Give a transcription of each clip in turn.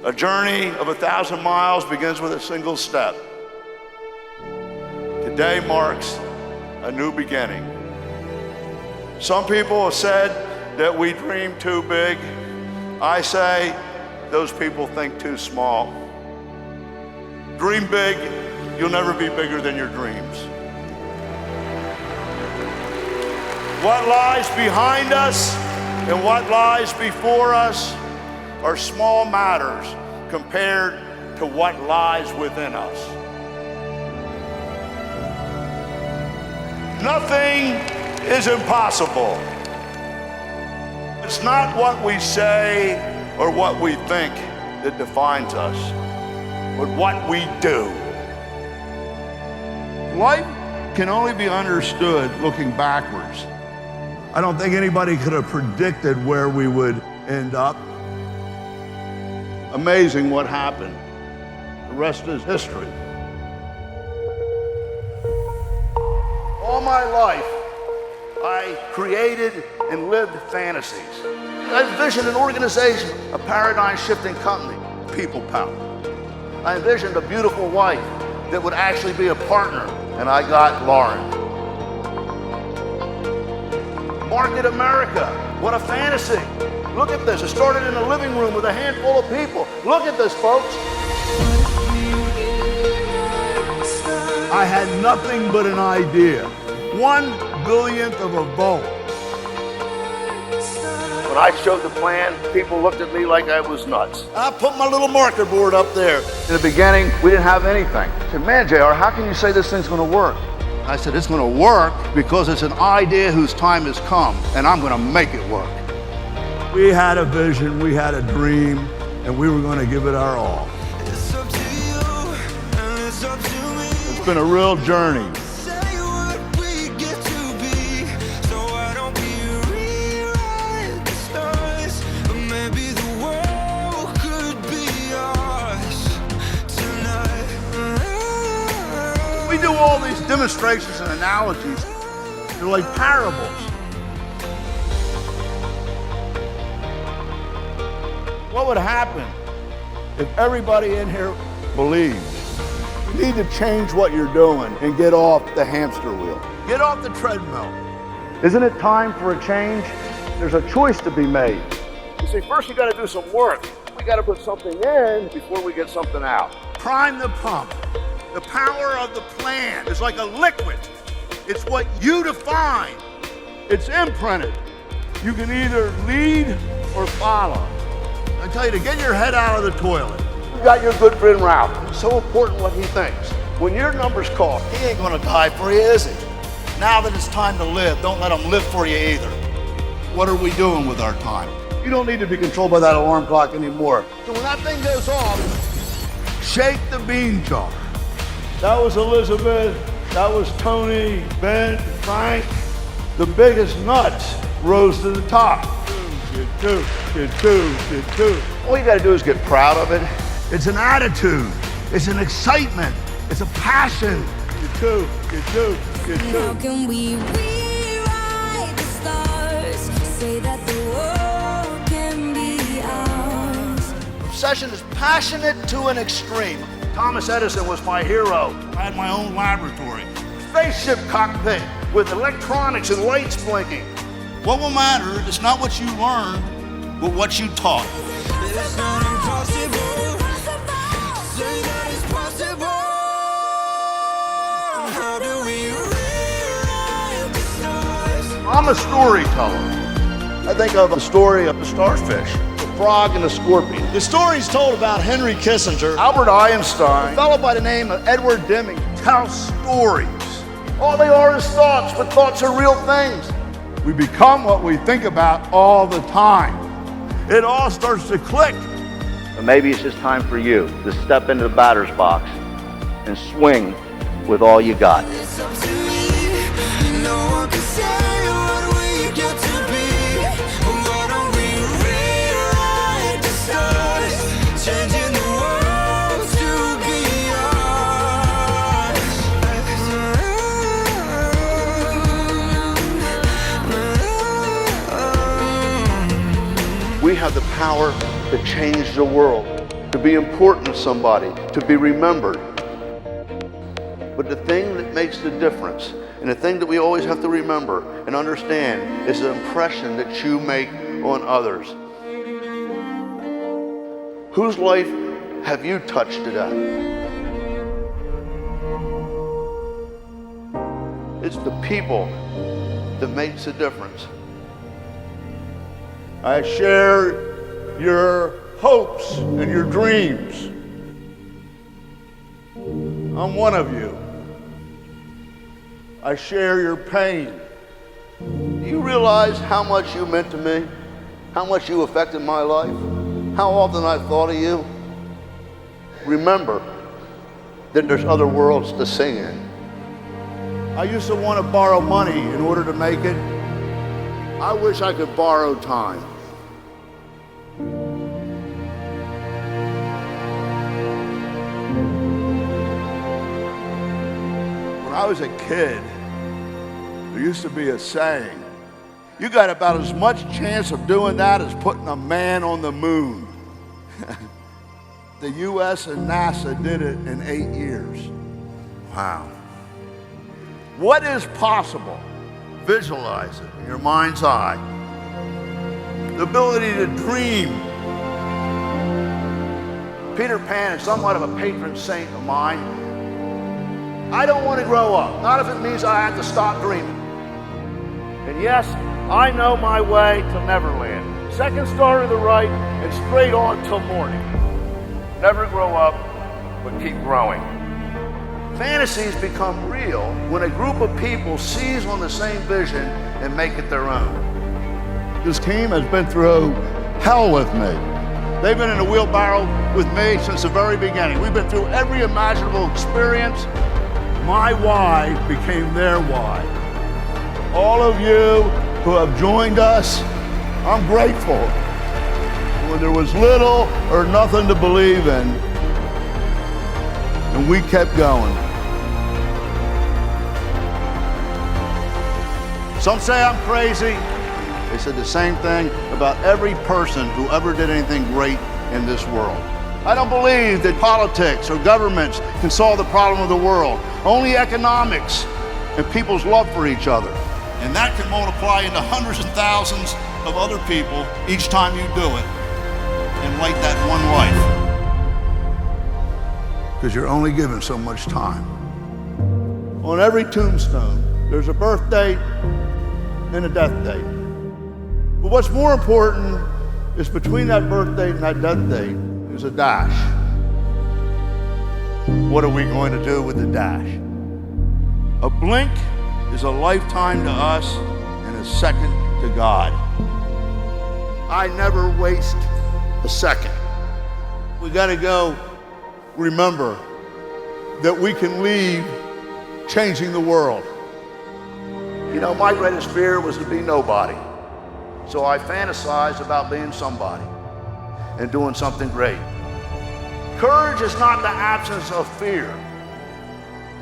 A journey of 1,000 miles begins with a single step. Today marks a new beginning. Some people have said that we dream too big. I say those people think too small. Dream big, you'll never be bigger than your dreams. What lies behind us and what lies before us are small matters compared to what lies within us. Nothing is impossible. It's not what we say or what we think that defines us, but what we do. Life can only be understood looking backwards. I don't think anybody could have predicted where we would end up. Amazing what happened. The rest is history. All my life, I created and lived fantasies. I envisioned an organization, a paradigm-shifting company, people power. I envisioned a beautiful wife that would actually be a partner, and I got Lauren. Market America, what a fantasy. Look at this, it started in a living room with a handful of people. Look at this, folks. I had nothing but an idea. 1/1000th of a vote. When I showed the plan, people looked at me like I was nuts. I put my little marker board up there. In the beginning, we didn't have anything. I said, man, JR, how can you say this thing's gonna work? I said, it's gonna work because it's an idea whose time has come, and I'm gonna make it work. We had a vision, we had a dream, and we were gonna give it our all. It's up to you, and it's up to me. It's been a real journey. We do all these demonstrations and analogies. They're like parables. What would happen if everybody in here believed? You need to change what you're doing and get off the hamster wheel. Get off the treadmill. Isn't it time for a change? There's a choice to be made. You see, first you got to do some work. We got to put something in before we get something out. Prime the pump. The power of the plan is like a liquid. It's what you define. It's imprinted. You can either lead or follow. I tell you to get your head out of the toilet. You got your good friend Ralph. It's so important what he thinks. When your number's called, he ain't gonna die for you, is he? Now that it's time to live, don't let him live for you either. What are we doing with our time? You don't need to be controlled by that alarm clock anymore. So when that thing goes off, shake the bean jar. That was Elizabeth, that was Tony, Ben, Frank. The biggest nuts rose to the top. Get two. All you gotta do is get proud of it. It's an attitude, it's an excitement, it's a passion. Get two. How can we rewrite the stars? Say that the world can be ours. Obsession is passionate to an extreme. Thomas Edison was my hero. I had my own laboratory. Spaceship cockpit with electronics and lights blinking. What will matter is not what you learned, but what you taught. It's not impossible. Say that it's possible. How do we rewrite the stars? I'm a storyteller. I think of a story of the starfish, the frog and the scorpion. The story's told about Henry Kissinger, Albert Einstein, a fellow by the name of Edward Deming. Tell stories. All they are is thoughts, but thoughts are real things. We become what we think about all the time. It all starts to click. But maybe it's just time for you to step into the batter's box and swing with all you got. It's up to me. No one can say what we get to be. Why don't we rewrite the stars? Changing the world to be ours. We have the power to change the world, to to be important to somebody, to be remembered. But the thing that makes the difference, and the thing that we always have to remember and understand, is the impression that you make on others. Whose life have you touched today? It's the people that makes the difference. I share your hopes and your dreams. I'm one of you. I share your pain. Do you realize how much you meant to me? How much you affected my life? How often I thought of you? Remember that there's other worlds to sing in. I used to want to borrow money in order to make it. I wish I could borrow time. When I was a kid, there used to be a saying, you got about as much chance of doing that as putting a man on the moon. The US and NASA did it in 8 years. Wow. What is possible? Visualize it in your mind's eye. The ability to dream. Peter Pan is somewhat of a patron saint of mine. I don't want to grow up, not if it means I have to stop dreaming. And yes, I know my way to Neverland. Second star to the right and straight on till morning. Never grow up, but keep growing. Fantasies become real when a group of people seize on the same vision and make it their own. This team has been through hell with me. They've been in a wheelbarrow with me since the very beginning. We've been through every imaginable experience. My why became their why. All of you who have joined us, I'm grateful. When there was little or nothing to believe in, and we kept going. Some say I'm crazy. They said the same thing about every person who ever did anything great in this world. I don't believe that politics or governments can solve the problem of the world. Only economics and people's love for each other. And that can multiply into hundreds and thousands of other people each time you do it and light that one life. Because you're only given so much time. On every tombstone, there's a birth date and a death date. But what's more important is between that birth date and that death date is a dash. What are we going to do with the dash? A blink is a lifetime to us and a second to God. I never waste a second. We got to go remember that we can leave changing the world. You know, my greatest fear was to be nobody. So I fantasized about being somebody and doing something great. Courage is not the absence of fear,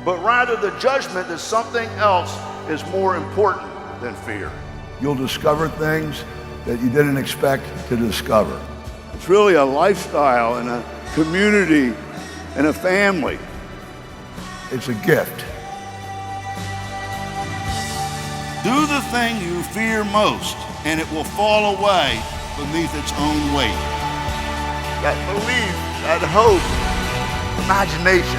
but rather the judgment that something else is more important than fear. You'll discover things that you didn't expect to discover. It's really a lifestyle and a community and a family. It's a gift. Do the thing you fear most, and it will fall away beneath its own weight. That belief, that hope, imagination.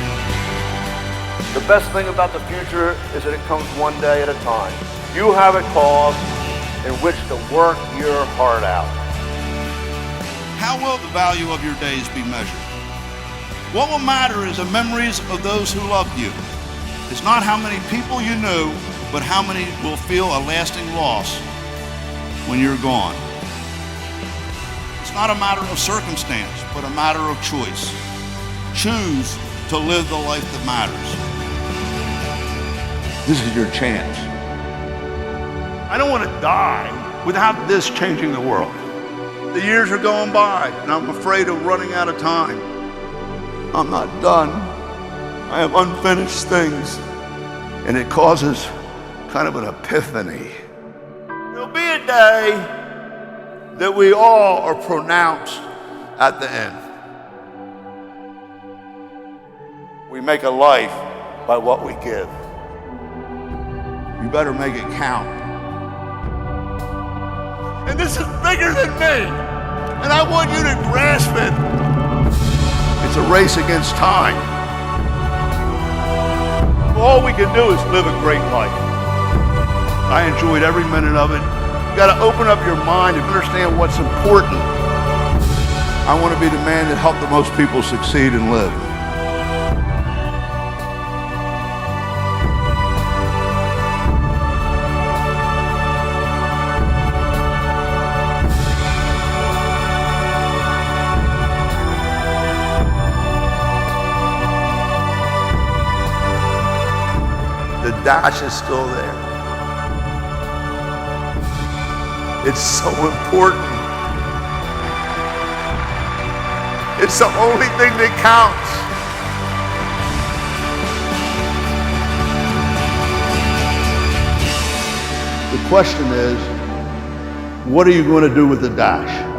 The best thing about the future is that it comes one day at a time. You have a cause in which to work your heart out. How will the value of your days be measured? What will matter is the memories of those who loved you. It's not how many people you knew, but how many will feel a lasting loss when you're gone. It's not a matter of circumstance, but a matter of choice. Choose to live the life that matters. This is your chance. I don't want to die without this changing the world. The years are going by, and I'm afraid of running out of time. I'm not done. I have unfinished things, and it causes kind of an epiphany. There'll be a day that we all are pronounced at the end. make a life by what we give. You better make it count. And this is bigger than me. And I want you to grasp it. It's a race against time. All we can do is live a great life. I enjoyed every minute of it. You got to open up your mind and understand what's important. I want to be the man that helped the most people succeed and live. The dash is still there. It's so important. It's the only thing that counts. The question is, what are you going to do with the dash?